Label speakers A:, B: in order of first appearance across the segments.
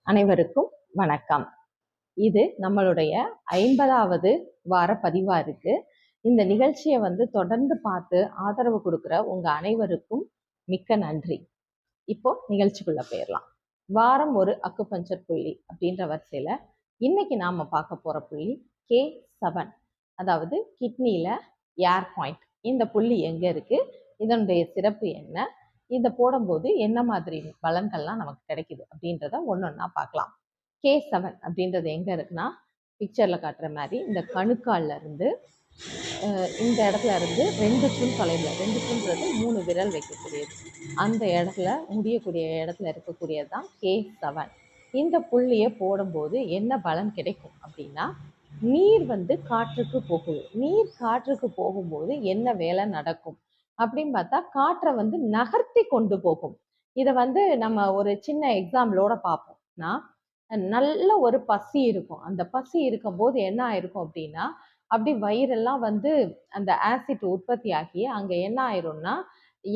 A: அனைவருக்கும் வணக்கம். இது நம்மளுடைய 50வது வார பதிவா இருக்கு. இந்த நிகழ்ச்சியை தொடர்ந்து பார்த்து ஆதரவு கொடுக்குற உங்க அனைவருக்கும் மிக்க நன்றி. இப்போ நிகழ்ச்சிக்குள்ள போயிடலாம். வாரம் ஒரு அக்குபஞ்சர் புள்ளி அப்படின்ற வரிசையில இன்னைக்கு நாம பார்க்க போற புள்ளி K7, அதாவது கிட்னில ஏர் பாயிண்ட். இந்த புள்ளி எங்க இருக்கு, இதனுடைய சிறப்பு என்ன, இதை போடும்போது என்ன மாதிரி பலன்கள்லாம் நமக்கு கிடைக்குது அப்படின்றத ஒன்னொன்னா பார்க்கலாம். K7 அப்படின்றது எங்க இருக்குன்னா, பிக்சர்ல காட்டுற மாதிரி இந்த கணுக்கால்ல இருந்து இந்த இடத்துல இருந்து 2 சுன் தொலைவில், 2 சுன்றது 3 விரல் வைக்கக்கூடியது, அந்த இடத்துல முடியக்கூடிய இடத்துல இருக்கக்கூடியது தான் K7. இந்த புள்ளியை போடும்போது என்ன பலன் கிடைக்கும் அப்படின்னா, நீர் காற்றுக்கு போகுது. நீர் காற்றுக்கு போகும்போது என்ன வேலை நடக்கும் அப்படின்னு பார்த்தா, காற்றை நகர்த்தி கொண்டு போகும். இதை நம்ம ஒரு சின்ன எக்ஸாம்பிளோட பார்ப்போம்னா, நல்ல ஒரு பசி இருக்கும். அந்த பசி இருக்கும்போது என்ன ஆயிருக்கும் அப்படின்னா, அப்படி வயிறெல்லாம் அந்த ஆசிட் உற்பத்தி ஆகி அங்க என்ன ஆயிரும்னா,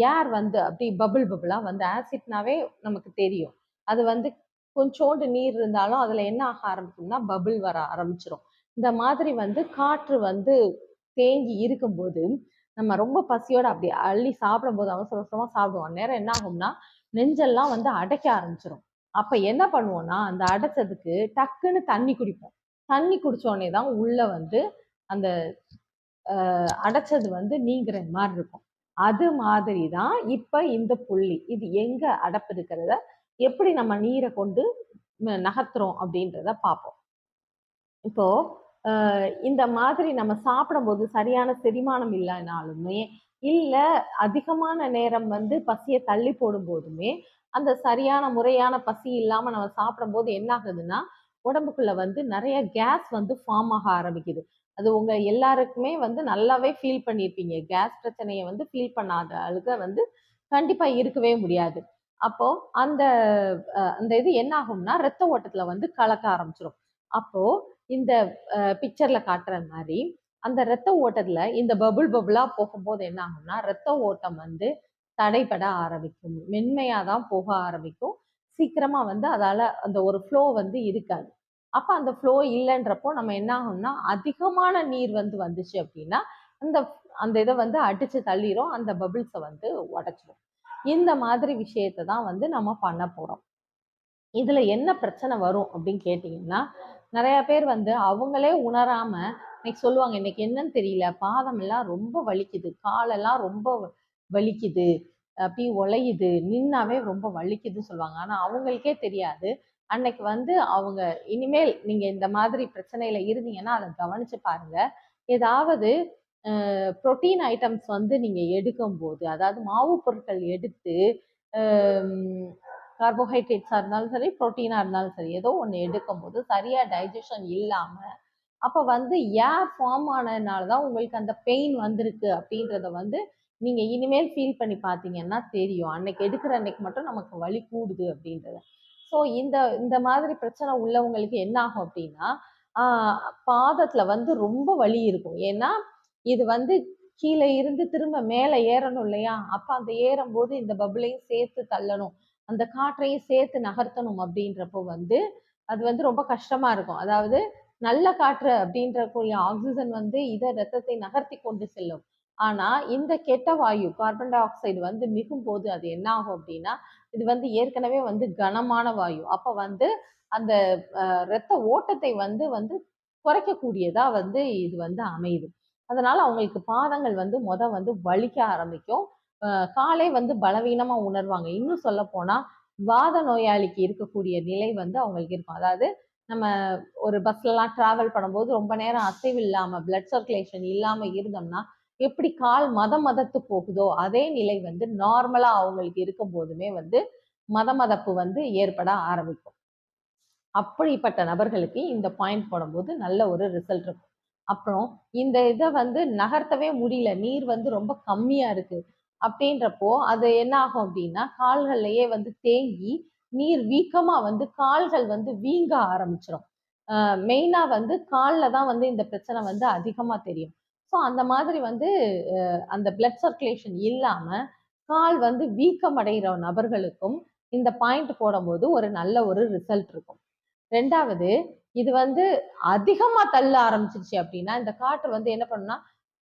A: ஏர் அப்படி பபிள் பபிளா ஆசிட்னாவே நமக்கு தெரியும். அது கொஞ்சோண்டு நீர் இருந்தாலும் அதுல என்ன ஆக ஆரம்பிக்கும்னா பபிள் வர ஆரம்பிச்சிடும். இந்த மாதிரி காற்று தேங்கி இருக்கும்போது நம்ம ரொம்ப பசியோட அப்படி அள்ளி சாப்பிடும்போது அவசர அவசரமா சாப்பிடுவோம். நேரம் என்ன ஆகும்னா நெஞ்செல்லாம் அடைக்க ஆரம்பிச்சிடும். அப்ப என்ன பண்ணுவோம்னா, அந்த அடைச்சதுக்கு டக்குன்னு தண்ணி குடிப்போம். தண்ணி குடிச்சோடனே தான் உள்ள அந்த அடைச்சது நீங்கிற மாதிரி இருக்கும். அது மாதிரி தான் இப்ப இந்த புள்ளி, இது எங்க அடைப்பு இருக்கிறத எப்படி நம்ம நீரை கொண்டு நகர்த்துறோம் அப்படின்றத பார்ப்போம். இப்போ இந்த மாதிரி நம்ம சாப்பிடும்போது சரியான செரிமானம் இல்லைனாலுமே, இல்ல அதிகமான நேரம் பசியை தள்ளி போடும் போதுமே, அந்த சரியான முறையான பசி இல்லாம நம்ம சாப்பிடும்போது என்ன ஆகுதுன்னா, உடம்புக்குள்ள நிறைய கேஸ் ஃபார்ம் ஆக ஆரம்பிக்குது. அது உங்க எல்லாருக்குமே நல்லாவே ஃபீல் பண்ணியிருப்பீங்க. கேஸ் பிரச்சனையை ஃபீல் பண்ணாத ஆளுக கண்டிப்பா இருக்கவே முடியாது. அப்போ அந்த அந்த இது என்ன ஆகும்னா, ரத்த ஓட்டத்துல கலக்க ஆரம்பிச்சிடும். அப்போ இந்த பிக்சர்ல காட்டுற மாதிரி அந்த ரத்த ஓட்டத்துல இந்த பபுள் பபுளா போகும்போது என்ன ஆகும்னா, ரத்த ஓட்டம் தடைபட ஆரம்பிக்கும். மென்மையா தான் போக ஆரம்பிக்கும். சீக்கிரமா அதால அந்த ஒரு ஃப்ளோ இருக்காது. அப்ப அந்த ஃப்ளோ இல்லைன்றப்போ நம்ம என்ன ஆகும்னா, அதிகமான நீர் வந்துச்சு அப்படின்னா அந்த அந்த இதை அடிச்சு தள்ளிரும், அந்த பபிள்ஸை உடைச்சிடும். இந்த மாதிரி விஷயத்தை தான் நம்ம பண்ண போறோம். இதுல என்ன பிரச்சனை வரும் அப்படின்னு கேட்டீங்கன்னா, நிறைய பேர் அவங்களே உணராம இன்னைக்கு சொல்லுவாங்க, இன்னைக்கு என்னன்னு தெரியல, பாதம் எல்லாம் ரொம்ப வலிக்குது, காலெல்லாம் ரொம்ப வலிக்குது, அப்படி உழையுது, நின்னாவே ரொம்ப வலிக்குதுன்னு சொல்லுவாங்க. ஆனா அவங்களுக்கே தெரியாது. அன்னைக்கு அவங்க இனிமேல் நீங்க இந்த மாதிரி பிரச்சனையில இருந்தீங்கன்னா அதை கவனிச்சு பாருங்க. ஏதாவது புரோட்டீன் ஐட்டம்ஸ் நீங்க எடுக்கும் போது, அதாவது மாவு பொருட்கள் எடுத்து கார்போஹைட்ரேட்ஸாக இருந்தாலும் சரி, ப்ரோட்டீனாக இருந்தாலும் சரி, ஏதோ ஒன்று எடுக்கும் போது சரியாக டைஜஷன் இல்லாமல் அப்போ ஏர் ஃபார்ம் ஆனதுனால தான் உங்களுக்கு அந்த பெயின் வந்திருக்கு அப்படின்றத நீங்கள் இனிமேல் ஃபீல் பண்ணி பார்த்தீங்கன்னா தெரியும். அன்னைக்கு எடுக்கிற அன்னைக்கு மட்டும் நமக்கு வலி கூடுது அப்படின்றத. ஸோ இந்த இந்த மாதிரி பிரச்சனை உள்ளவங்களுக்கு என்ன ஆகும் அப்படின்னா, பாதத்தில் ரொம்ப வலி இருக்கும். ஏன்னா இது கீழே இருந்து திரும்ப மேலே ஏறணும் இல்லையா? அப்போ அந்த ஏறும்போது இந்த பபுளையும் சேர்த்து தள்ளணும், அந்த காற்றையும் சேர்த்து நகர்த்தணும் அப்படின்றப்போ அது ரொம்ப கஷ்டமா இருக்கும். அதாவது நல்ல காற்று அப்படின்றக்கூடிய ஆக்சிஜன் இதை ரத்தத்தை நகர்த்தி கொண்டு செல்லும். ஆனா இந்த கெட்ட வாயு கார்பன் டை ஆக்சைடு மிகும் போது அது என்ன ஆகும் அப்படின்னா, இது ஏற்கனவே கனமான வாயு. அப்ப அந்த ரத்த ஓட்டத்தை குறைக்கக்கூடியதா இது அமையுது. அதனால அவங்களுக்கு பாதங்கள் வலிக்க ஆரம்பிக்கும். காலை பலவீனமா உணர்வாங்க. இன்னும் சொல்ல போனா வாத நோயாளிக்கு இருக்கக்கூடிய நிலை அவங்களுக்கு இருக்கும். அதாவது நம்ம ஒரு பஸ்லலாம் டிராவல் பண்ணும்போது ரொம்ப நேரம் அசைவு இல்லாம, பிளட் சர்க்குலேஷன் இல்லாம இருந்தோம்னா எப்படி கால் மதத்து போகுதோ அதே நிலை நார்மலா அவங்களுக்கு இருக்கும் போதுமே மதப்பு ஏற்பட ஆரம்பிக்கும். அப்படிப்பட்ட நபர்களுக்கு இந்த பாயிண்ட் போடும்போது நல்ல ஒரு ரிசல்ட் இருக்கும். அப்புறம் இந்த இதை நகர்த்தவே முடியல, நீர் ரொம்ப கம்மியா இருக்கு அப்படின்றப்போ அது என்ன ஆகும் அப்படின்னா, கால்கள்லயே தேங்கி நீர் வீக்கமா கால்கள் வீங்க ஆரம்பிச்சிடும். மெயினா காலில் தான் இந்த பிரச்சனை அதிகமா தெரியும். ஸோ அந்த மாதிரி அந்த பிளட் சர்க்குலேஷன் இல்லாம கால் வீக்கம் அடைகிற நபர்களுக்கும் இந்த பாயிண்ட் போடும்போது ஒரு நல்ல ஒரு ரிசல்ட் இருக்கும். ரெண்டாவது, இது வந்து அதிகமா தள்ள ஆரம்பிச்சிருச்சு அப்படின்னா இந்த காற்று வந்து என்ன பண்ணும்னா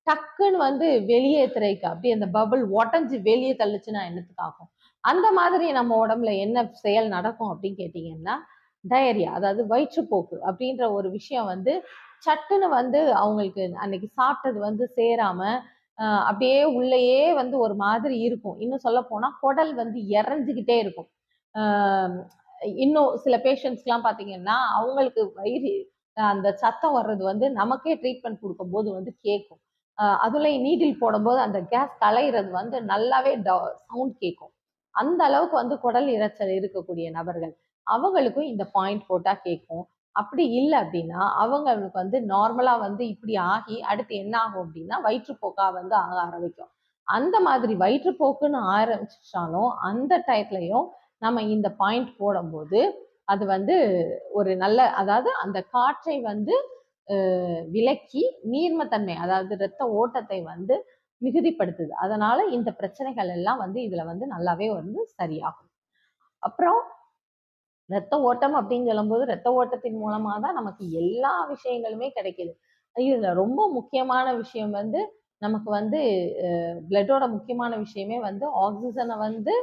A: டக்குன்னு வந்து வெளியேத்துறதுக்கு அப்படியே அந்த பபிள் உடஞ்சி வெளியே தள்ளுச்சுன்னா என்னத்துக்கு ஆகும்? அந்த மாதிரி நம்ம உடம்புல என்ன செயல் நடக்கும் அப்படின்னு கேட்டீங்கன்னா டயரியா, அதாவது வயிற்றுப்போக்கு அப்படின்ற ஒரு விஷயம் வந்து சட்டுன்னு வந்து அவங்களுக்கு அன்னைக்கு சாப்பிட்டது வந்து சேராம அப்படியே உள்ளேயே வந்து ஒரு மாதிரி இருக்கும். இன்னும் சொல்ல போனா குடல் வந்து இறஞ்சிக்கிட்டே இருக்கும். ஆஹ் இன்னும் சில பேஷண்ட்ஸ்லாம் பார்த்தீங்கன்னா அவங்களுக்கு வயிறு அந்த சத்தம் வர்றது வந்து நமக்கே ட்ரீட்மெண்ட் கொடுக்கும்போது வந்து கேட்கும். அதுலயும் நீடில் போடும்போது அந்த கேஸ் கலையிறது வந்து நல்லாவே சவுண்ட் கேட்கும். அந்த அளவுக்கு வந்து குடல் இரைச்சல் இருக்கக்கூடிய நபர்கள் அவங்களுக்கும் இந்த பாயிண்ட் போட்டா கேட்கும். அப்படி இல்லை அப்படின்னா அவங்களுக்கு வந்து நார்மலா வந்து இப்படி ஆகி அடுத்து என்ன ஆகும் அப்படின்னா வயிற்றுப்போக்கா வந்து ஆக ஆரம்பிக்கும். அந்த மாதிரி வயிற்றுப்போக்குன்னு ஆரம்பிச்சாலும் அந்த டயத்துலயும் நம்ம இந்த பாயிண்ட் போடும்போது அது வந்து ஒரு நல்ல, அதாவது அந்த காற்றை வந்து விலக்கி நீர்மத்தன்மை, அதாவது இரத்த ஓட்டத்தை வந்து மிகுதிப்படுத்துது. அதனால இந்த பிரச்சனைகள் எல்லாம் வந்து இதுல வந்து நல்லாவே வந்து சரியாகும். அப்புறம் ரத்த ஓட்டம் அப்படின்னு சொல்லும்போது ரத்த ஓட்டத்தின் மூலமா தான் நமக்கு எல்லா விஷயங்களுமே கிடைக்குது. இதுல ரொம்ப முக்கியமான விஷயம் வந்து நமக்கு வந்து பிளட்டோட முக்கியமான விஷயமே வந்து ஆக்சிஜனை வந்து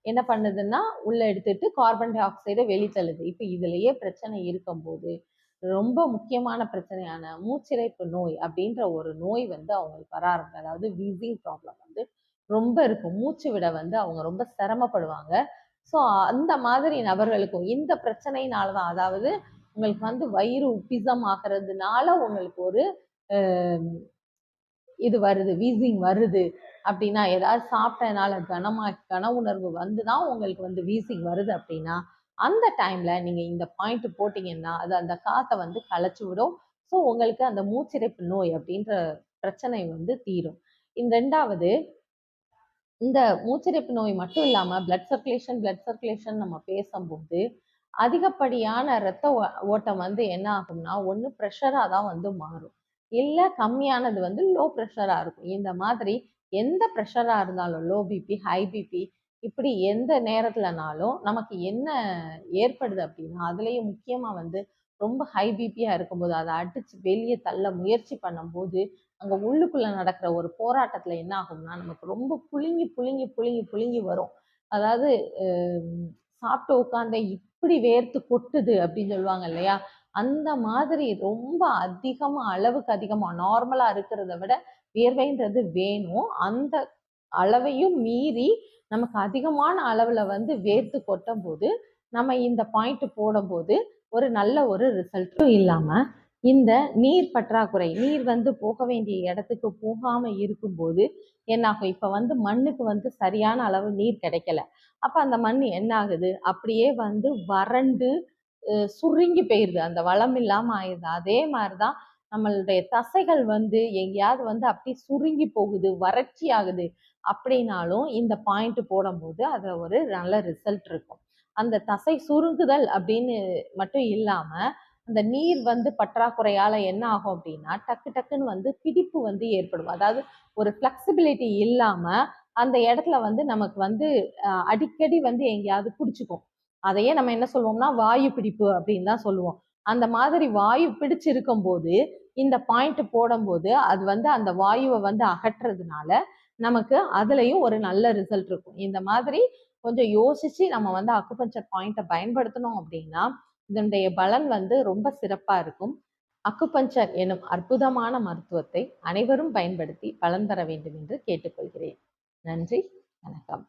A: என்ன பண்ணுதுன்னா உள்ள எடுத்துட்டு கார்பன் டை ஆக்சைடை வெளித்தள்ளுது. இப்ப இதுலயே பிரச்சனை இருக்கும்போது ரொம்ப முக்கியமான பிரச்சனையான மூச்சிரைப்பு நோய் அப்படின்ற ஒரு நோய் வந்து அவங்களுக்கு வர ஆரம்பிக்கும். அதாவது வீசிங் ப்ராப்ளம் வந்து ரொம்ப இருக்கும். மூச்சு விட வந்து அவங்க ரொம்ப சிரமப்படுவாங்க. ஸோ அந்த மாதிரி நபர்களுக்கும் இந்த பிரச்சனையினால தான், அதாவது உங்களுக்கு வந்து வயிறு உப்பிசம் ஆகிறதுனால உங்களுக்கு ஒரு இது வருது, வீசிங் வருது அப்படின்னா, ஏதாவது சாப்பிட்டதுனால கன உணர்வு வந்து தான் உங்களுக்கு வந்து வீசிங் வருது அப்படின்னா அந்த டைம்ல நீங்க இந்த பாயிண்ட் போட்டீங்கன்னா அது அந்த காத்தை வந்து களைச்சு விடும். ஸோ உங்களுக்கு அந்த மூச்சிரைப்பு நோய் அப்படின்ற பிரச்சனை வந்து தீரும். இந்த ரெண்டாவது, இந்த மூச்சிரைப்பு நோய் மட்டும் இல்லாம பிளட் சர்க்குலேஷன் நம்ம பேசும்போது அதிகப்படியான இரத்த ஓட்டம் வந்து என்ன ஆகும்னா ஒன்று ப்ரெஷரா தான் வந்து மாறும், இல்லை கம்மியானது வந்து லோ ப்ரெஷரா இருக்கும். இந்த மாதிரி எந்த ப்ரெஷரா இருந்தாலும் லோ பிபி, ஹை பிபி, இப்படி எந்த நேரத்துலனாலும் நமக்கு என்ன ஏற்படுது அப்படின்னா அதுலேயும் முக்கியமாக வந்து ரொம்ப ஹை பிபியா இருக்கும்போது அதை அடிச்சு வெளியே தள்ள முயற்சி பண்ணும்போது அங்கே உள்ளுக்குள்ள நடக்கிற ஒரு போராட்டத்துல என்ன ஆகும்னா நமக்கு ரொம்ப புழுங்கி புழுங்கி புழுங்கி புழுங்கி வரும். அதாவது சாப்பிட்டு உட்காந்த இப்படி வேர்த்து கொட்டுது அப்படின்னு சொல்லுவாங்க இல்லையா, அந்த மாதிரி ரொம்ப அதிகமா, அளவுக்கு அதிகமா நார்மலா இருக்கிறத விட வியர்வைன்றது வேணும். அந்த அளவையும் மீறி நமக்கு அதிகமான அளவுல வந்து வேர்த்து கொட்டும் போது நம்ம இந்த பாயிண்ட் போடும்போது ஒரு நல்ல ஒரு ரிசல்ட்டும் இல்லாம இந்த நீர் பற்றாக்குறை, நீர் வந்து போக வேண்டிய இடத்துக்கு போகாம இருக்கும்போது என்னாகும், இப்ப வந்து மண்ணுக்கு வந்து சரியான அளவு நீர் கிடைக்கல. அப்ப அந்த மண் என்ன ஆகுது, அப்படியே வந்து வறண்டு சுருங்கி போயிருது, அந்த வளம் இல்லாம ஆயிடுது. அதே மாதிரிதான் நம்மளுடைய தசைகள் வந்து எங்கேயாவது வந்து அப்படி சுருங்கி போகுது, வறட்சி ஆகுது அப்படின்னாலும் இந்த பாயிண்ட் போடும்போது அதுல ஒரு நல்ல ரிசல்ட் இருக்கும். அந்த தசை சுருங்குதல் அப்படின்னு மட்டும் இல்லாம அந்த நீர் வந்து பற்றாக்குறையால என்ன ஆகும் அப்படின்னா டக்கு டக்குன்னு வந்து பிடிப்பு வந்து ஏற்படும். அதாவது ஒரு ஃபிளெக்சிபிலிட்டி இல்லாம அந்த இடத்துல வந்து நமக்கு வந்து அடிக்கடி வந்து எங்கேயாவது பிடிச்சிக்கும். அதையே நம்ம என்ன சொல்லுவோம்னா வாயு பிடிப்பு அப்படின்னு தான் சொல்லுவோம். அந்த மாதிரி வாயு பிடிச்சிருக்கும் போது இந்த பாயிண்ட் போடும்போது அது வந்து அந்த வாயுவை வந்து அகற்றுறதுனால நமக்கு அதுலயும் ஒரு நல்ல ரிசல்ட் இருக்கும். இந்த மாதிரி கொஞ்சம் யோசிச்சு நம்ம வந்து அக்குபஞ்சர் பாயிண்ட்டை பயன்படுத்தணும் அப்படின்னா இதனுடைய பலன் வந்து ரொம்ப சிறப்பா இருக்கும். அக்குபஞ்சர் எனும் அற்புதமான மருத்துவத்தை அனைவரும் பயன்படுத்தி பலன் பெற வேண்டும் என்று கேட்டுக்கொள்கிறேன். நன்றி, வணக்கம்.